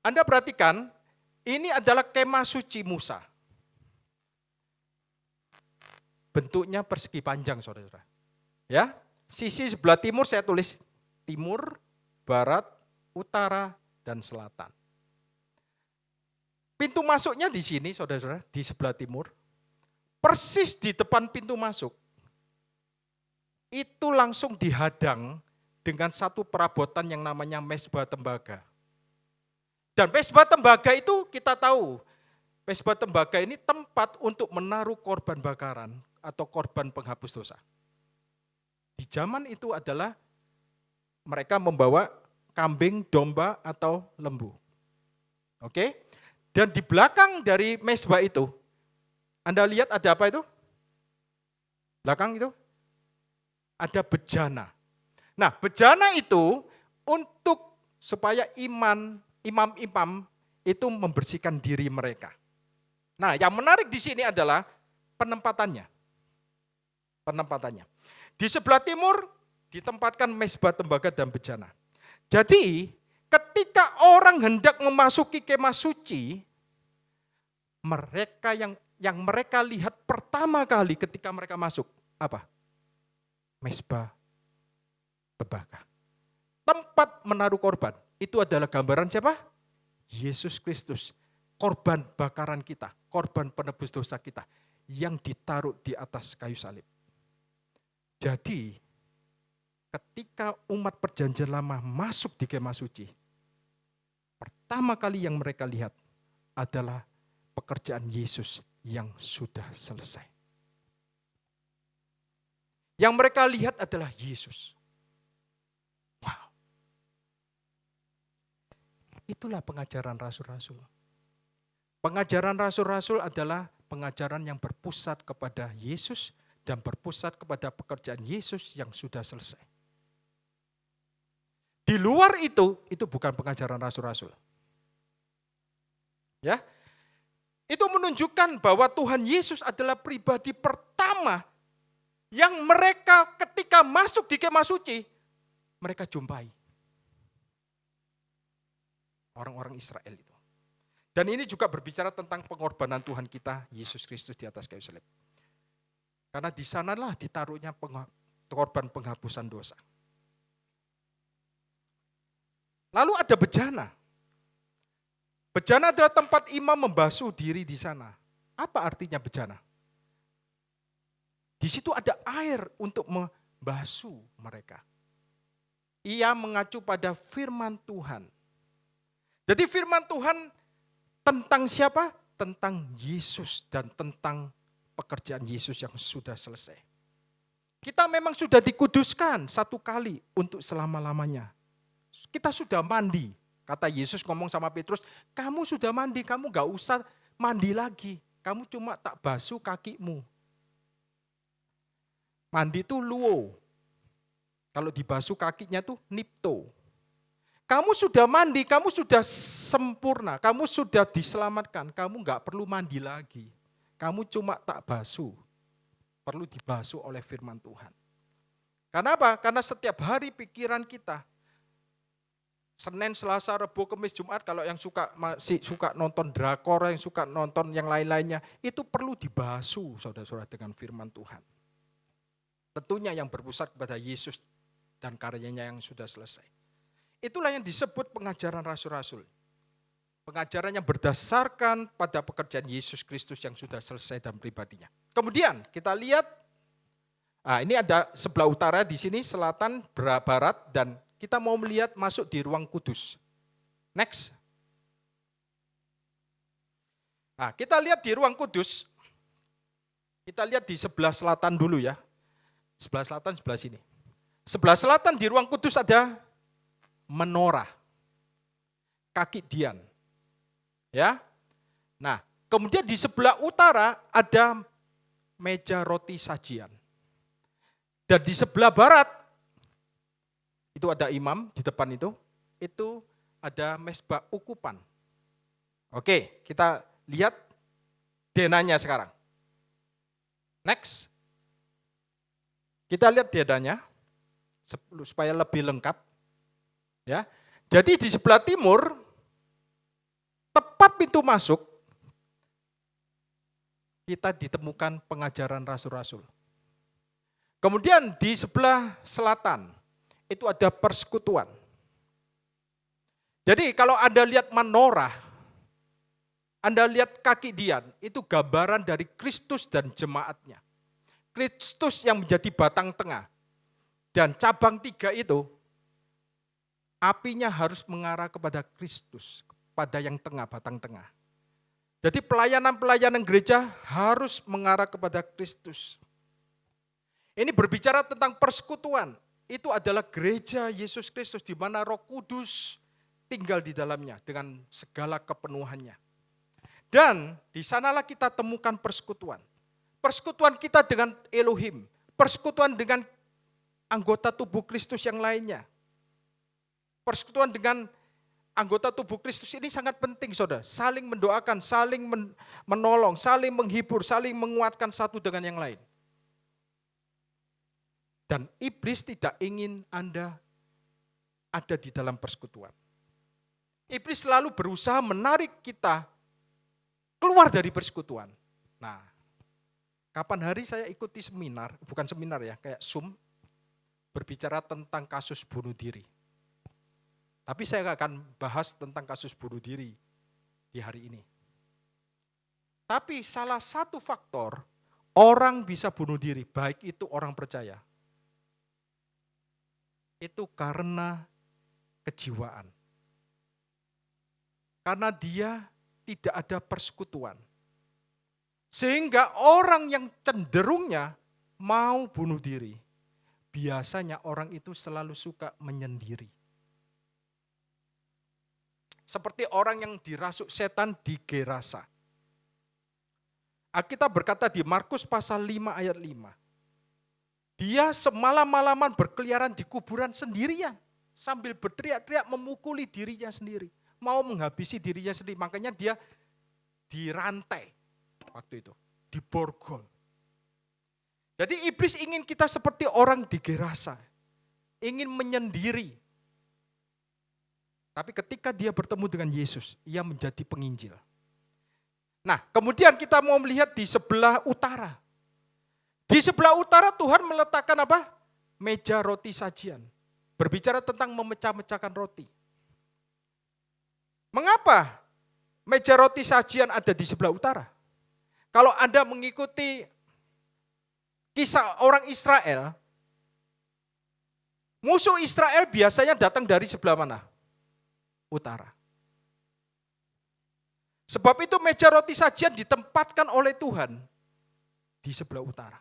Anda perhatikan, ini adalah kemah suci Musa. Bentuknya persegi panjang, saudara-saudara. Ya, sisi sebelah timur saya tulis timur, barat, utara, dan selatan. Pintu masuknya di sini, saudara-saudara, di sebelah timur. Persis di depan pintu masuk. Itu langsung dihadang dengan satu perabotan yang namanya mezbah tembaga. Dan mezbah tembaga itu kita tahu, mezbah tembaga ini tempat untuk menaruh korban bakaran atau korban penghapus dosa. Di zaman itu adalah mereka membawa kambing, domba, atau lembu. Oke? Dan di belakang dari mezbah itu, Anda lihat ada apa itu? Belakang itu? Ada bejana. Nah, bejana itu untuk supaya imam-imam itu membersihkan diri mereka. Nah, yang menarik di sini adalah penempatannya. Penempatannya. Di sebelah timur ditempatkan mezbah tembaga dan bejana. Jadi, ketika orang hendak memasuki kemah suci, mereka yang mereka lihat pertama kali ketika mereka masuk, apa? Mezbah tembaga. Tempat menaruh korban. Itu adalah gambaran siapa? Yesus Kristus. Korban bakaran kita, korban penebus dosa kita yang ditaruh di atas kayu salib. Jadi, ketika umat perjanjian lama masuk di kemah suci, pertama kali yang mereka lihat adalah pekerjaan Yesus yang sudah selesai. Yang mereka lihat adalah Yesus. Wow. Itulah pengajaran rasul-rasul. Pengajaran rasul-rasul adalah pengajaran yang berpusat kepada Yesus dan berpusat kepada pekerjaan Yesus yang sudah selesai. Di luar itu bukan pengajaran rasul-rasul. Ya, itu menunjukkan bahwa Tuhan Yesus adalah pribadi pertama yang mereka ketika masuk di kemah suci, mereka jumpai. Orang-orang Israel itu. Dan ini juga berbicara tentang pengorbanan Tuhan kita, Yesus Kristus di atas kayu salib. Karena di sanalah ditaruhnya korban penghapusan dosa. Lalu ada bejana. Bejana adalah tempat imam membasuh diri di sana. Apa artinya bejana? Di situ ada air untuk membasuh mereka. Ia mengacu pada firman Tuhan. Jadi firman Tuhan tentang siapa? Tentang Yesus dan tentang pekerjaan Yesus yang sudah selesai. Kita memang sudah dikuduskan satu kali untuk selama-lamanya. Kita sudah mandi. Kata Yesus ngomong sama Petrus, kamu sudah mandi, kamu gak usah mandi lagi. Kamu cuma tak basuh kakimu. Mandi itu luo. Kalau dibasuh kakinya tuh nipto. Kamu sudah mandi, kamu sudah sempurna, kamu sudah diselamatkan. Kamu gak perlu mandi lagi. Kamu cuma tak basuh. Perlu dibasuh oleh firman Tuhan. Karena apa? Karena setiap hari pikiran kita, Senin, Selasa, Rabu, Kamis, Jumat, kalau yang masih suka nonton drakor, yang suka nonton yang lain-lainnya, itu perlu dibasuh, saudara-saudara, dengan firman Tuhan. Tentunya yang berpusat kepada Yesus dan karyanya yang sudah selesai. Itulah yang disebut pengajaran rasul-rasul. Pengajaran yang berdasarkan pada pekerjaan Yesus Kristus yang sudah selesai dan pribadinya. Kemudian kita lihat Nah, ini ada sebelah utara di sini, selatan, barat, dan kita mau melihat masuk di ruang kudus. Next. Nah, kita lihat di ruang kudus. Kita lihat di sebelah selatan dulu ya. Sebelah selatan, sebelah sini. Sebelah selatan di ruang kudus ada menorah, kaki dian. Ya. Nah, kemudian di sebelah utara ada meja roti sajian. Dan di sebelah barat, itu ada imam di depan itu ada mezbah ukupan. Oke, kita lihat denanya sekarang. Next. Kita lihat denanya, supaya lebih lengkap. Ya. Jadi di sebelah timur, tepat pintu masuk, kita ditemukan pengajaran rasul-rasul. Kemudian di sebelah selatan, itu ada persekutuan. Jadi kalau Anda lihat menorah, Anda lihat kaki dian, itu gambaran dari Kristus dan jemaatnya. Kristus yang menjadi batang tengah. Dan cabang 3 itu, apinya harus mengarah kepada Kristus, kepada yang tengah, batang tengah. Jadi pelayanan-pelayanan gereja harus mengarah kepada Kristus. Ini berbicara tentang persekutuan. Itu adalah gereja Yesus Kristus di mana Roh Kudus tinggal di dalamnya dengan segala kepenuhannya. Dan di sanalah kita temukan persekutuan. Persekutuan kita dengan Elohim, persekutuan dengan anggota tubuh Kristus yang lainnya. Persekutuan dengan anggota tubuh Kristus ini sangat penting, saudara. Saling mendoakan, saling menolong, saling menghibur, saling menguatkan satu dengan yang lain. Dan iblis tidak ingin Anda ada di dalam persekutuan. Iblis selalu berusaha menarik kita keluar dari persekutuan. Nah, kapan hari saya ikuti seminar, bukan seminar ya, kayak Zoom, berbicara tentang kasus bunuh diri. Tapi saya akan bahas tentang kasus bunuh diri di hari ini. Tapi salah satu faktor orang bisa bunuh diri, baik itu orang percaya, itu karena kejiwaan. Karena dia tidak ada persekutuan. Sehingga orang yang cenderungnya mau bunuh diri, biasanya orang itu selalu suka menyendiri. Seperti orang yang dirasuk setan di Gerasa. Alkitab berkata di Markus pasal 5 ayat 5. Dia semalam-malaman berkeliaran di kuburan sendirian. Sambil berteriak-teriak memukuli dirinya sendiri. Mau menghabisi dirinya sendiri. Makanya dia dirantai waktu itu. Diborgol. Jadi iblis ingin kita seperti orang di Gerasa. Ingin menyendiri. Tapi ketika dia bertemu dengan Yesus, ia menjadi penginjil. Nah, kemudian kita mau melihat di sebelah utara. Di sebelah utara Tuhan meletakkan apa? Meja roti sajian. Berbicara tentang memecah-mecahkan roti. Mengapa meja roti sajian ada di sebelah utara? Kalau Anda mengikuti kisah orang Israel, musuh Israel biasanya datang dari sebelah mana? Utara. Sebab itu meja roti sajian ditempatkan oleh Tuhan di sebelah utara.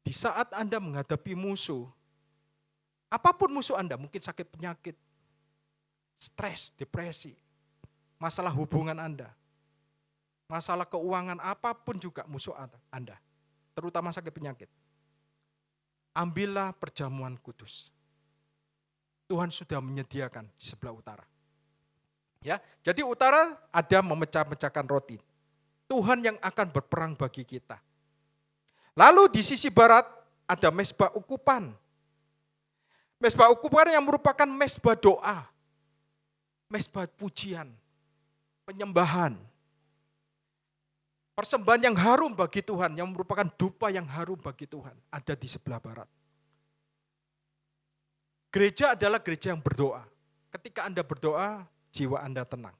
Di saat Anda menghadapi musuh, apapun musuh Anda, mungkin sakit penyakit, stres, depresi, masalah hubungan Anda, masalah keuangan, apapun juga musuh Anda, terutama sakit penyakit. Ambillah perjamuan kudus. Tuhan sudah menyediakan di sebelah utara. Ya, jadi utara ada memecah-mecahkan roti. Tuhan yang akan berperang bagi kita. Lalu di sisi barat ada mezbah ukupan. Mezbah ukupan yang merupakan mezbah doa. Mezbah pujian, penyembahan. Persembahan yang harum bagi Tuhan, yang merupakan dupa yang harum bagi Tuhan, ada di sebelah barat. Gereja adalah gereja yang berdoa. Ketika Anda berdoa, jiwa Anda tenang.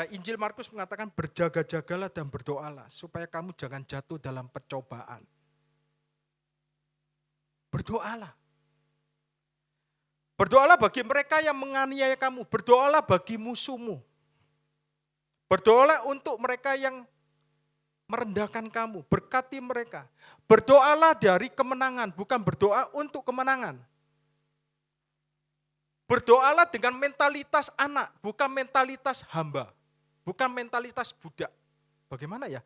Injil Markus mengatakan berjaga-jagalah dan berdoalah supaya kamu jangan jatuh dalam percobaan. Berdoalah. Berdoalah bagi mereka yang menganiaya kamu. Berdoalah bagi musuhmu. Berdoalah untuk mereka yang merendahkan kamu. Berkati mereka. Berdoalah dari kemenangan, bukan berdoa untuk kemenangan. Berdoalah dengan mentalitas anak, bukan mentalitas hamba. Bukan mentalitas budak. Bagaimana ya?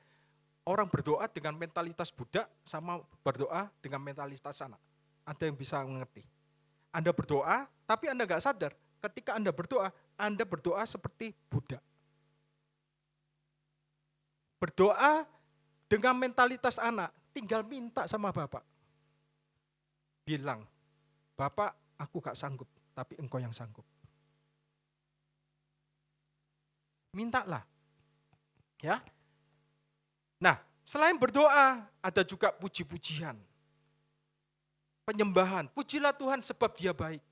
Orang berdoa dengan mentalitas budak sama berdoa dengan mentalitas anak. Ada yang bisa mengerti? Anda berdoa, tapi Anda nggak sadar. Ketika Anda berdoa seperti budak. Berdoa dengan mentalitas anak, tinggal minta sama Bapak. Bilang, Bapak aku gak sanggup, tapi engkau yang sanggup. Mintalah. Ya. Nah, selain berdoa, ada juga puji-pujian. Penyembahan, pujilah Tuhan sebab Dia baik.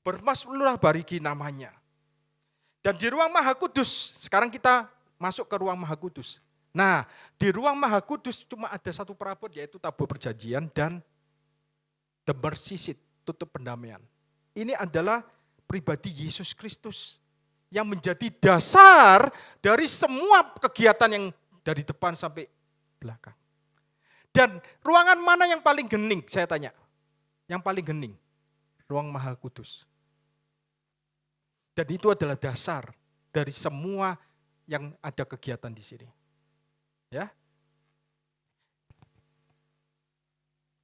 Bermasmurlah bagi namanya. Dan di ruang Maha Kudus, sekarang kita masuk ke ruang Maha Kudus. Nah, di ruang Maha Kudus cuma ada satu perabot, yaitu tabur perjanjian dan the mercy seat, tutup pendamaian. Ini adalah pribadi Yesus Kristus yang menjadi dasar dari semua kegiatan yang dari depan sampai belakang. Dan ruangan mana yang paling hening, saya tanya? Yang paling hening, ruang Maha Kudus. Dan itu adalah dasar dari semua yang ada kegiatan di sini. Ya.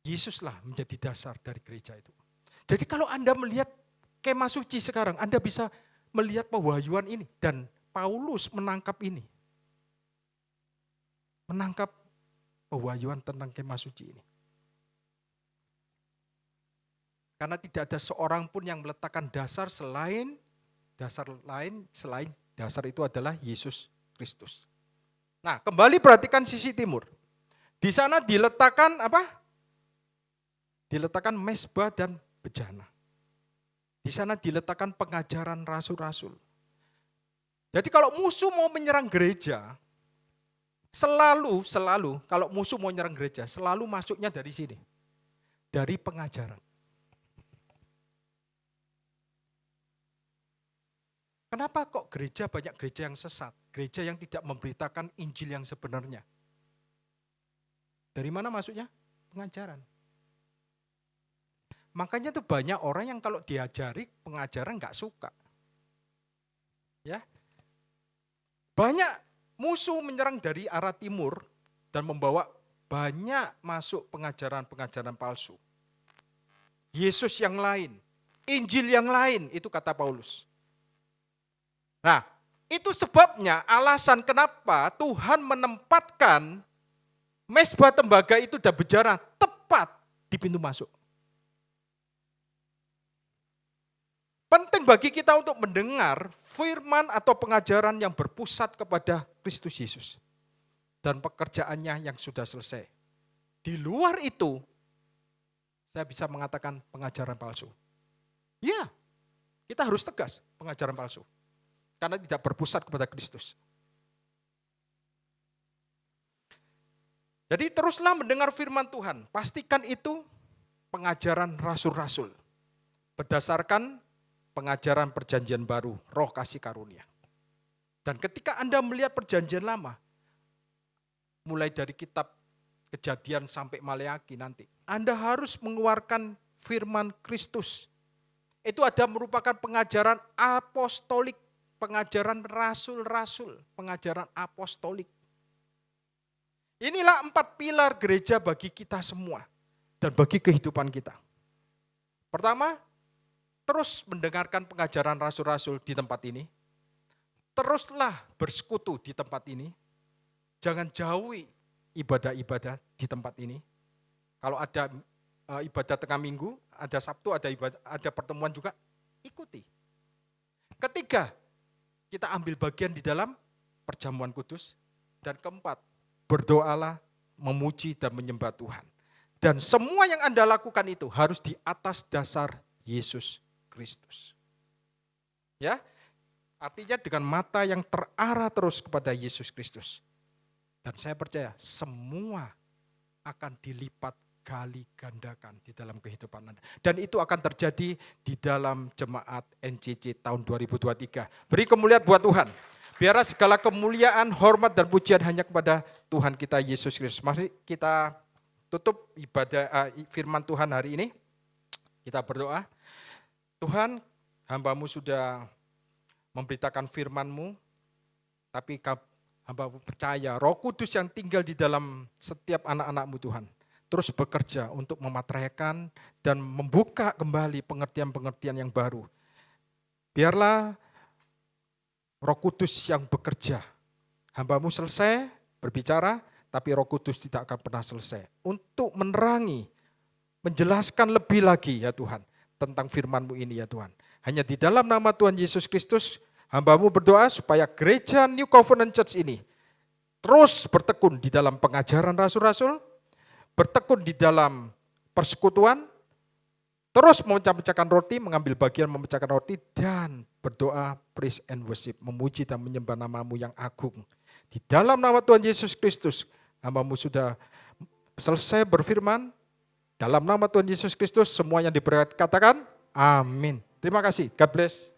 Yesuslah menjadi dasar dari gereja itu. Jadi kalau Anda melihat kemah suci sekarang, Anda bisa melihat pewahyuan ini. Dan Paulus menangkap ini. Menangkap pewahyuan tentang kemah suci ini. Karena tidak ada seorang pun yang meletakkan dasar selain dasar itu adalah Yesus Kristus. Nah, kembali perhatikan sisi timur. Di sana diletakkan apa? Diletakkan mezbah dan bejana. Di sana diletakkan pengajaran rasul-rasul. Jadi kalau musuh mau menyerang gereja, selalu kalau musuh mau menyerang gereja, selalu masuknya dari sini. Dari pengajaran. Kenapa kok banyak gereja yang sesat? Gereja yang tidak memberitakan Injil yang sebenarnya. Dari mana masuknya? Pengajaran. Makanya tuh banyak orang yang kalau diajari pengajaran nggak suka. Ya. Banyak musuh menyerang dari arah timur dan membawa banyak masuk pengajaran-pengajaran palsu. Yesus yang lain, Injil yang lain, itu kata Paulus. Nah, itu sebabnya alasan kenapa Tuhan menempatkan mezbah tembaga itu dan bejana tepat di pintu masuk. Penting bagi kita untuk mendengar firman atau pengajaran yang berpusat kepada Kristus Yesus dan pekerjaannya yang sudah selesai. Di luar itu, saya bisa mengatakan pengajaran palsu. Ya, kita harus tegas pengajaran palsu. Karena tidak berpusat kepada Kristus. Jadi teruslah mendengar firman Tuhan. Pastikan itu pengajaran rasul-rasul. Berdasarkan pengajaran perjanjian baru, roh kasih karunia. Dan ketika Anda melihat perjanjian lama, mulai dari kitab Kejadian sampai Maleaki nanti, Anda harus mengeluarkan firman Kristus. Itu ada merupakan pengajaran apostolik. Pengajaran rasul-rasul, pengajaran apostolik. Inilah 4 pilar gereja bagi kita semua dan bagi kehidupan kita. Pertama, terus mendengarkan pengajaran rasul-rasul di tempat ini. Teruslah bersekutu di tempat ini. Jangan jauhi ibadah-ibadah di tempat ini. Kalau ada ibadah tengah minggu, ada Sabtu, ada pertemuan juga, ikuti. Ketiga, kita ambil bagian di dalam perjamuan kudus. Dan keempat, berdoalah, memuji dan menyembah Tuhan. Dan semua yang Anda lakukan itu harus di atas dasar Yesus Kristus. Ya, Artinya dengan mata yang terarah terus kepada Yesus Kristus. Dan saya percaya semua akan dilipat gali gandakan di dalam kehidupan Anda. Dan itu akan terjadi di dalam jemaat NCC tahun 2023. Beri kemuliaan buat Tuhan. Biarlah segala kemuliaan, hormat, dan pujian hanya kepada Tuhan kita Yesus Kristus. Mari kita tutup ibadah firman Tuhan hari ini. Kita berdoa. Tuhan, hamba-Mu sudah memberitakan firman-Mu, tapi hamba-Mu percaya Roh Kudus yang tinggal di dalam setiap anak-anak-Mu Tuhan terus bekerja untuk memateraikan dan membuka kembali pengertian-pengertian yang baru. Biarlah Roh Kudus yang bekerja. Hamba-Mu selesai berbicara, tapi Roh Kudus tidak akan pernah selesai untuk menerangi, menjelaskan lebih lagi ya Tuhan tentang firman-Mu ini ya Tuhan. Hanya di dalam nama Tuhan Yesus Kristus, hamba-Mu berdoa supaya gereja New Covenant Church ini terus bertekun di dalam pengajaran rasul-rasul, bertekun di dalam persekutuan, terus memecah-mecahkan roti, mengambil bagian memecahkan roti, dan berdoa, praise and worship, memuji dan menyembah nama-Mu yang agung. Di dalam nama Tuhan Yesus Kristus, hamba-Mu sudah selesai berfirman, dalam nama Tuhan Yesus Kristus, semua yang diberkati katakan, amin. Terima kasih, God bless.